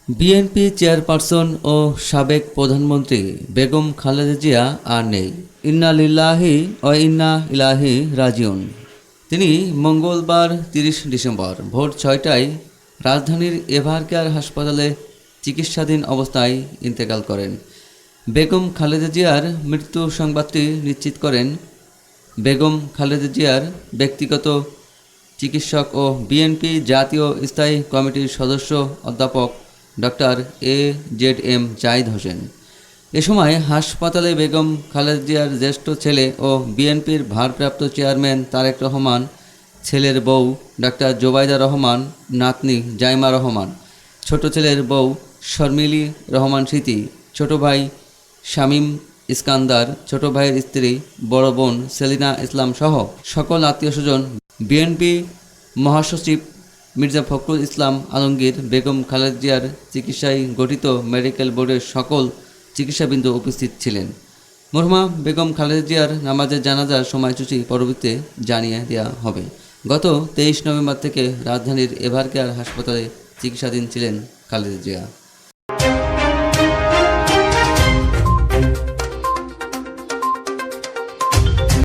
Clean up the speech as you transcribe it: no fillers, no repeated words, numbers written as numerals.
BNP chairperson ও সাবেক প্রধানমন্ত্রী বেগম খালেদা জিয়া আর নেই। ইন্না লিল্লাহি ও ইন্না ইলাইহি রাজিউন। তিনি মঙ্গলবার ৩০ ডিসেম্বর ভোর ৬টায় রাজধানীর এভারকেয়ার হাসপাতালে চিকিৎসাধীন অবস্থায় ইন্তেকাল করেন। বেগম খালেদা জিয়ার মৃত্যু সংবাদটি নিশ্চিত করেন বেগম খালেদা জিয়ার ব্যক্তিগত চিকিৎসক ও বিএনপি জাতীয় স্থায়ী কমিটির সদস্য অধ্যাপক ডক্টর AZM জাহিদ হোসেন। এ সময় হাসপাতালে বেগম খালেদা জিয়ার জ্যেষ্ঠ ছেলে ও বিএনপির ভারপ্রাপ্ত চেয়ারম্যান তারেক রহমান, ছেলের বউ ডক্টর জোবাইদা রহমান, নাতনি জাইমা রহমান, ছোট ছেলের বউ শর্মিলী রহমান স্মৃতি, ছোট ভাই শামীম ইস্কান্দার, ছোট ভাইয়ের স্ত্রী, বড় বোন সেলিনা ইসলাম সহ সকল আত্মীয়স্বজন, বিএনপি মহাসচিব মির্জা ফখরুল ইসলাম আলমগীর, বেগম খালেদা জিয়ার চিকিৎসায় গঠিত মেডিকেল বোর্ডের সকল চিকিৎসাবৃন্দ উপস্থিত ছিলেন। মরহুমা বেগম খালেদা জিয়ার নামাজের জানাজার সময়সূচি পরবর্তীতে জানিয়ে দেওয়া হবে। গত 23 নভেম্বর থেকে রাজধানীর এভারকেয়ার হাসপাতালে চিকিৎসাধীন ছিলেন খালেদা জিয়া।